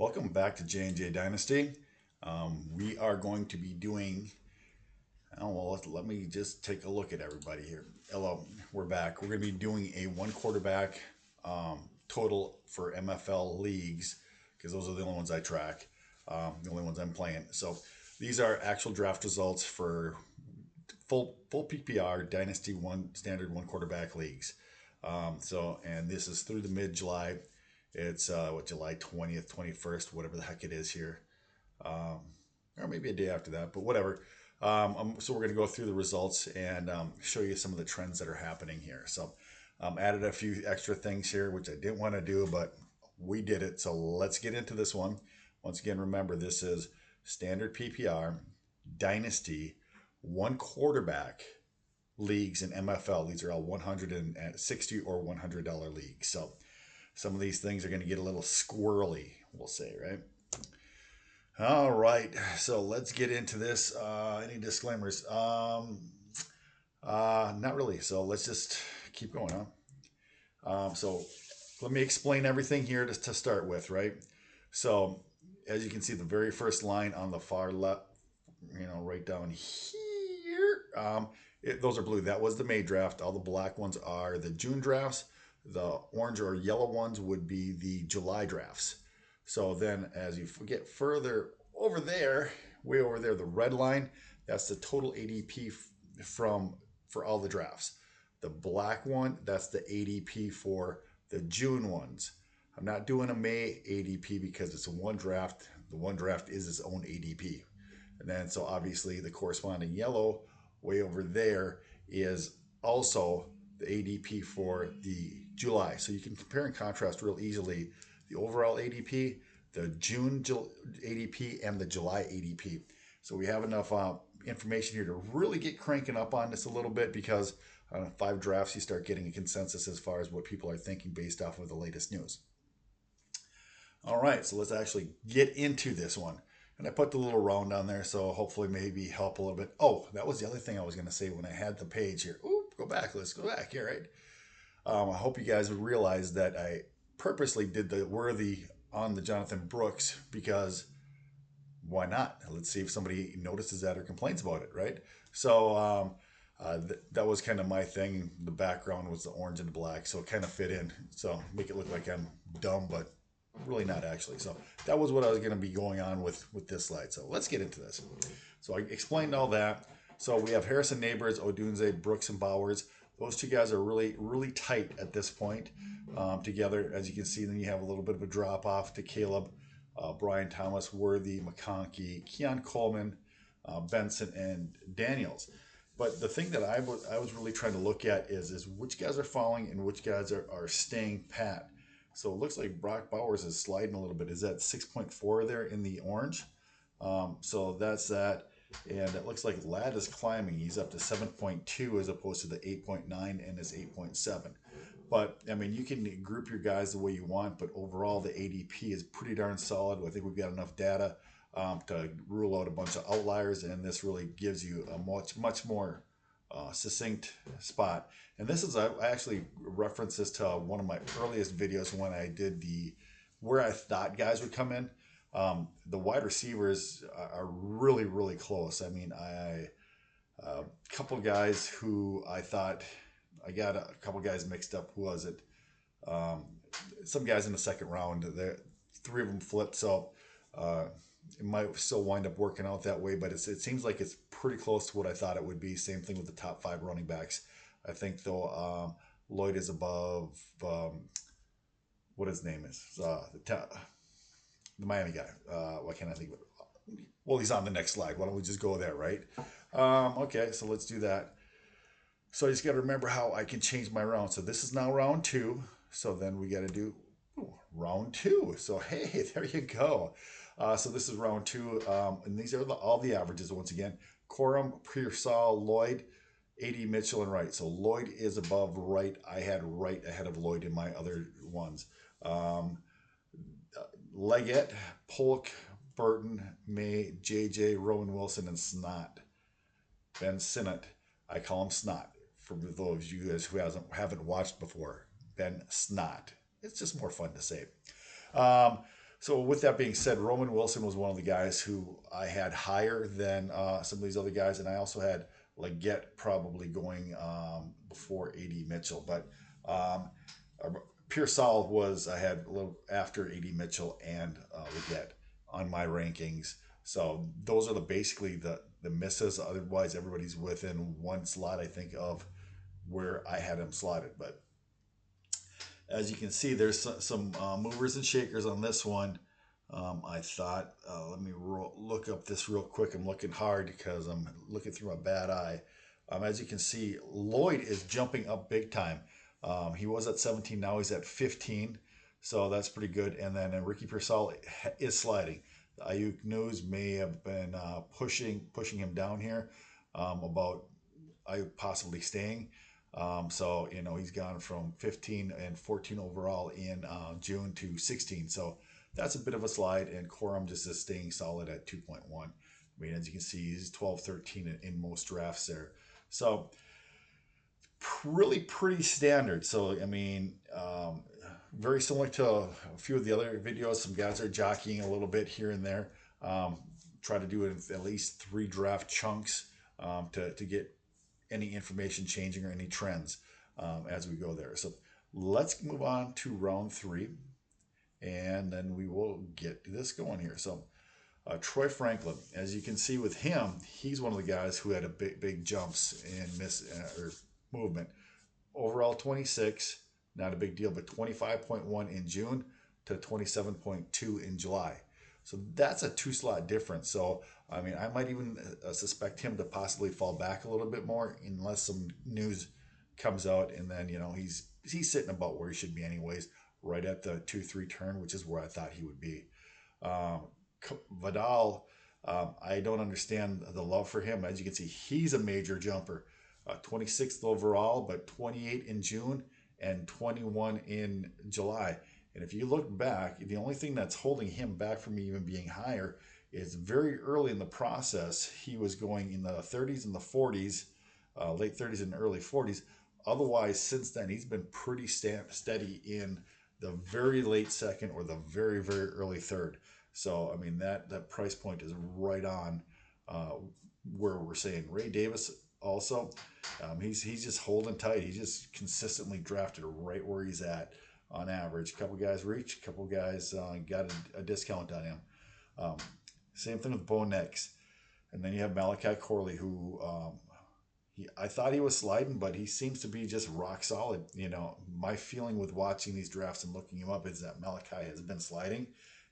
Welcome back to J&J Dynasty. We are going to be doing, oh, well, let me just take a look at everybody here. Hello, we're back. We're going to be doing a one quarterback total for MFL leagues because those are the only ones I track, the only ones I'm playing. So these are actual draft results for full PPR Dynasty one standard one quarterback leagues. And this is through the mid July. It's July 20th, 21st, whatever the heck it is here, or maybe a day after that, but whatever. So we're going to go through the results and show you some of the trends that are happening here. So added a few extra things here, which I didn't want to do, but we did it. So let's get into this one. Once again, remember this is standard PPR, Dynasty, one quarterback leagues in MFL. These are all $160 or $100 leagues. So some of these things are going to get a little squirrely, we'll say, right? All right, so let's get into this. Any disclaimers? Not really. So let's just keep going, huh? So let me explain everything here to start with, right? So as you can see, the very first line on the far left, right down here, those are blue. That was the May draft. All the black ones are the June drafts. The orange or yellow ones would be the July drafts. So then as you get further over there, way over there, the red line, that's the total ADP for all the drafts. The black one, that's the ADP for the June ones. I'm not doing a May ADP because it's a one draft. The one draft is its own ADP. And then so obviously the corresponding yellow way over there is also the ADP for the July. So you can compare and contrast real easily the overall ADP, the June ADP, and the July ADP. So we have enough information here to really get cranking up on this a little bit because on 5 drafts you start getting a consensus as far as what people are thinking based off of the latest news. All right, so let's actually get into this one. And I put the little round on there, so hopefully maybe help a little bit. Oh, that was the other thing I was going to say when I had the page here. Ooh, let's go back here, right? I hope you guys would realize that I purposely did the worthy on the Jonathan Brooks because why not? Let's see if somebody notices that or complains about it, right? So that was kind of my thing. The background was the orange and the black, so it kind of fit in. So make it look like I'm dumb, but really not actually. So that was what I was going to be going on with this slide. So let's get into this. So I explained all that. So we have Harrison Neighbors, Odunze, Brooks, and Bowers. Those two guys are really, really tight at this point together. As you can see, then you have a little bit of a drop off to Caleb, Brian Thomas, Worthy, McConkey, Keon Coleman, Benson, and Daniels. But the thing that I was really trying to look at is which guys are falling and which guys are staying pat. So it looks like Brock Bowers is sliding a little bit. Is that 6.4 there in the orange? So that's that. And it looks like Ladd is climbing. He's up to 7.2 as opposed to the 8.9 and his 8.7. But, I mean, you can group your guys the way you want, but overall the ADP is pretty darn solid. I think we've got enough data to rule out a bunch of outliers, and this really gives you a much more succinct spot. And this is, I actually referenced this to one of my earliest videos when I did where I thought guys would come in. The wide receivers are really, really close. I mean, a couple guys who I thought, I got a couple guys mixed up. Who was it? Some guys in the second round. 3 of them flipped, so it might still wind up working out that way. But it seems like it's pretty close to what I thought it would be. Same thing with the top 5 running backs. I think though Lloyd is above what his name is. The Miami guy. Why can't I think of it? Well, he's on the next slide. Why don't we just go there, right? Okay, so let's do that. So I just got to remember how I can change my round. So this is now round 2. So then we got to do round 2. So hey, there you go. So this is round 2. And these are all the averages once again. Corum, Pearsall, Lloyd, AD, Mitchell, and Wright. So Lloyd is above Wright. I had Wright ahead of Lloyd in my other ones. Leggett, Polk, Burton, May, JJ, Rowan Wilson, and Snot. Ben Sinnott. I call him Snot for those of you guys who haven't watched before. Ben Snot. It's just more fun to say. So with that being said, Roman Wilson was one of the guys who I had higher than some of these other guys, and I also had Leggett probably going before AD Mitchell, but um, Pearsall was I had a little after AD Mitchell and Leggett on my rankings. So those are basically the misses. Otherwise, everybody's within one slot, I think, of where I had him slotted. But as you can see, there's some movers and shakers on this one. I thought, let me look up this real quick. I'm looking hard because I'm looking through a bad eye. As you can see, Lloyd is jumping up big time. He was at 17, now he's at 15. So that's pretty good. And then Ricky Pearsall is sliding. The Ayuk news may have been pushing him down here about Ayuk possibly staying. So, he's gone from 15 and 14 overall in June to 16. So that's a bit of a slide, and Corum just is staying solid at 2.1. I mean, as you can see, he's 12, 13 in most drafts there. So really pretty standard. So, I mean, very similar to a few of the other videos. Some guys are jockeying a little bit here and there. Try to do it in at least 3 draft chunks to get any information changing or any trends as we go there. So let's move on to round 3, and then we will get this going here. So Troy Franklin, as you can see with him, he's one of the guys who had a big jumps in or movement. Overall 26, not a big deal, but 25.1 in June to 27.2 in July. So that's a 2-slot difference. So, I mean, I might even suspect him to possibly fall back a little bit more unless some news comes out, and then, he's sitting about where he should be anyways, right at the 2-3 turn, which is where I thought he would be. Vidal, I don't understand the love for him. As you can see, he's a major jumper. 26th overall, but 28 in June and 21 in July. And if you look back, the only thing that's holding him back from even being higher is very early in the process, he was going in the 30s and the 40s, late 30s and early 40s. Otherwise, since then, he's been pretty steady in the very late second or the very, very early third. So, I mean, that price point is right on where we're saying. Ray Davis also, he's just holding tight. He's just consistently drafted right where he's at on average. A couple guys reach, a couple guys got a discount on him. Same thing with Bo Nix. And then you have Malachi Corley, who I thought he was sliding, but he seems to be just rock solid. My feeling with watching these drafts and looking him up is that Malachi has been sliding,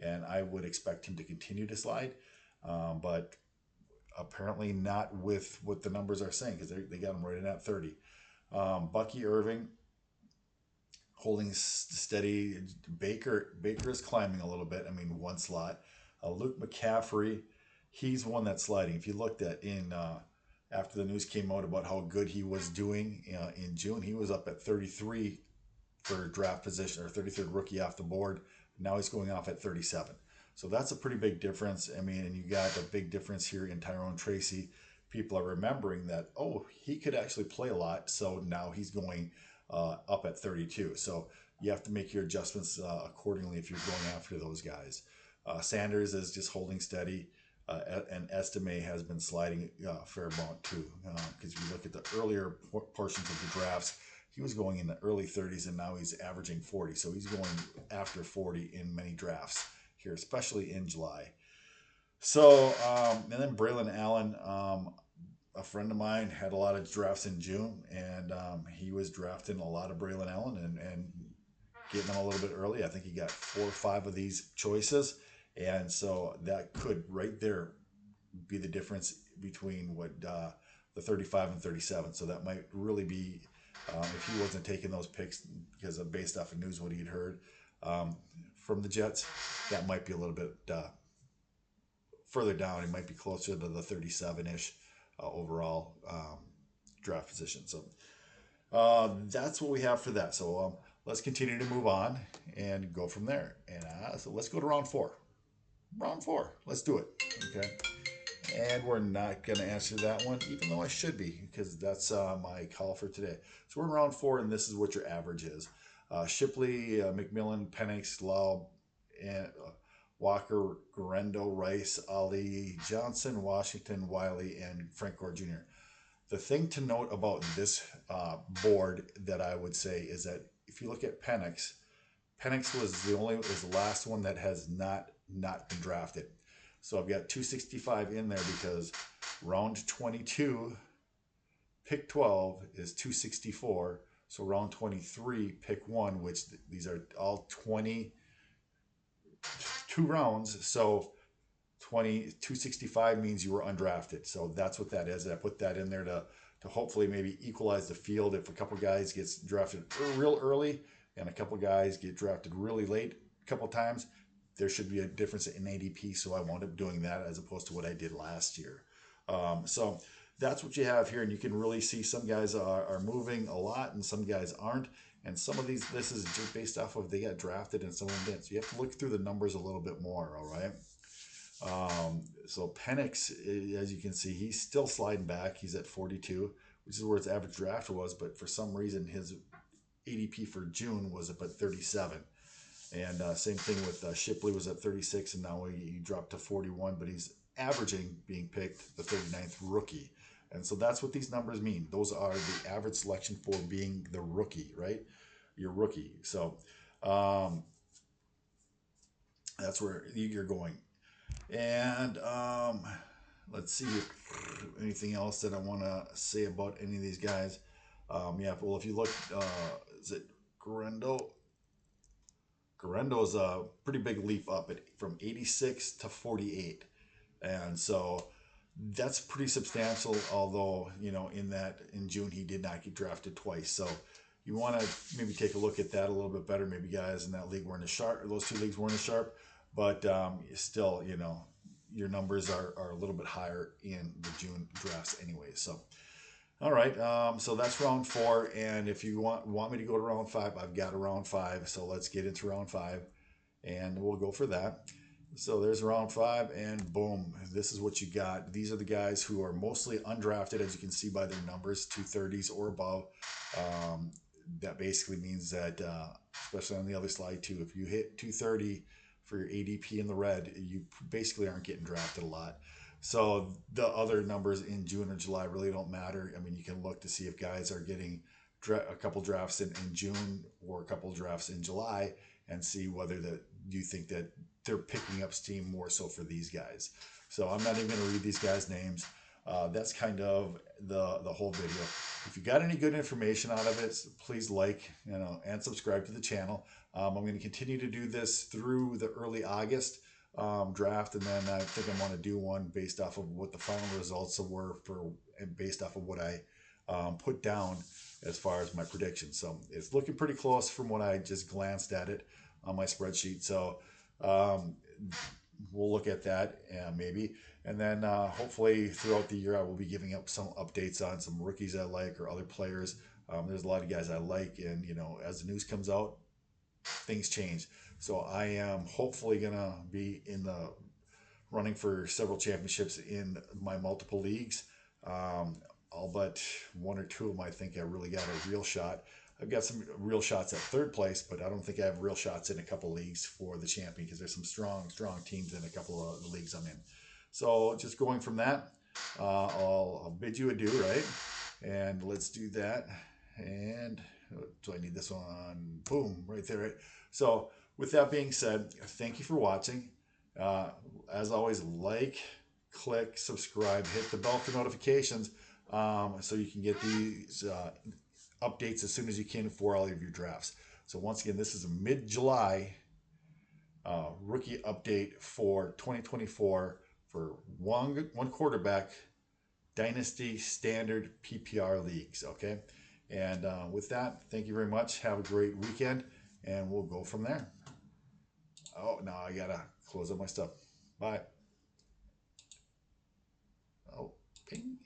and I would expect him to continue to slide. But apparently not with what the numbers are saying, because they got him right in at 30. Bucky Irving holding steady. Baker is climbing a little bit. I mean, 1 slot. Luke McCaffrey, he's one that's sliding. If you looked at after the news came out about how good he was doing in June, he was up at 33 for draft position, or 33rd rookie off the board. Now he's going off at 37. So that's a pretty big difference. I mean, and you got a big difference here in Tyrone Tracy. People are remembering that, he could actually play a lot. So now he's going up at 32. So you have to make your adjustments accordingly if you're going after those guys. Sanders is just holding steady, and Estime has been sliding a fair amount too. Because if you look at the earlier portions of the drafts, he was going in the early 30s, and now he's averaging 40. So he's going after 40 in many drafts here, especially in July. So, and then Braylon Allen, a friend of mine had a lot of drafts in June, and he was drafting a lot of Braylon Allen and getting them a little bit early. I think he got 4 or 5 of these choices. And so that could right there be the difference between what the 35 and 37. So that might really be, if he wasn't taking those picks because of based off of news what he'd heard from the Jets, that might be a little bit further down. It might be closer to the 37-ish overall draft position. So that's what we have for that. So let's continue to move on and go from there. And so let's go to round 4. Round 4. Let's do it. Okay. And we're not going to answer that one, even though I should be, because that's my call for today. So we're in round 4, and this is what your average is. Shipley, McMillan, Penix, Laub, and Walker, Garendo, Rice, Ali, Johnson, Washington, Wiley, and Frank Gore Jr. The thing to note about this board that I would say is that if you look at Penix, Penix was the last one that has not been drafted. So I've got 265 in there because round 22, pick 12 is 264. So round 23, pick 1, which these are all 22 rounds. So 265 means you were undrafted. So that's what that is. I put that in there to hopefully maybe equalize the field. If a couple guys gets drafted real early and a couple guys get drafted really late a couple times, there should be a difference in ADP. So I wound up doing that as opposed to what I did last year. So that's what you have here. And you can really see some guys are moving a lot and some guys aren't. And some of these, this is just based off of they got drafted and some of them didn't. So you have to look through the numbers a little bit more, all right? So Penix, as you can see, he's still sliding back. He's at 42, which is where his average draft was. But for some reason, his ADP for June was up at 37. And same thing with Shipley was at 36, and now he dropped to 41. But he's averaging being picked the 39th rookie. And so that's what these numbers mean. Those are the average selection for being the rookie, right? Your rookie. So that's where you're going. And let's see if anything else that I want to say about any of these guys. Yeah, well, if you look, is it Garendo? Garendo's a pretty big leap up from 86 to 48. And so that's pretty substantial, although, you know, in June he did not get drafted twice. So you want to maybe take a look at that a little bit better. Maybe guys in that league weren't as sharp, or those two leagues weren't as sharp, but still, you know, your numbers are a little bit higher in the June drafts anyway. So, all right, so that's round 4. And if you want me to go to round 5, I've got a round 5. So let's get into round 5 and we'll go for that. So there's round 5 and boom, this is what you got. These are the guys who are mostly undrafted, as you can see by their numbers, 230s or above. That basically means that, especially on the other slide too, if you hit 230 for your ADP in the red, you basically aren't getting drafted a lot. So the other numbers in June or July really don't matter. I mean, you can look to see if guys are getting a couple drafts in June or a couple drafts in July and see whether you think that they're picking up steam more so for these guys. So I'm not even going to read these guys' names. That's kind of the whole video. If you got any good information out of it, please like, and subscribe to the channel. I'm going to continue to do this through the early August draft, and then I think I'm going to do one based off of what the final results were and based off of what I put down as far as my predictions. So it's looking pretty close from what I just glanced at it on my spreadsheet. So we'll look at that maybe. And then hopefully throughout the year, I will be giving up some updates on some rookies I like or other players. There's a lot of guys I like, and as the news comes out, things change. So I am hopefully gonna be in the running for several championships in my multiple leagues. All but 1 or 2 of them, I think I really got a real shot. I've got some real shots at 3rd place, but I don't think I have real shots in a couple leagues for the champion because there's some strong teams in a couple of the leagues I'm in. So just going from that, I'll bid you adieu, right? And let's do that. And do I need this one? Boom, right there. Right? So with that being said, thank you for watching. As always, like, click, subscribe, hit the bell for notifications so you can get these updates as soon as you can for all of your drafts. So once again, this is a mid-July rookie update for 2024 for one quarterback Dynasty Standard PPR leagues. Okay, and with that, thank you very much. Have a great weekend, and we'll go from there. Oh, now I gotta close up my stuff. Bye. Oh, ping.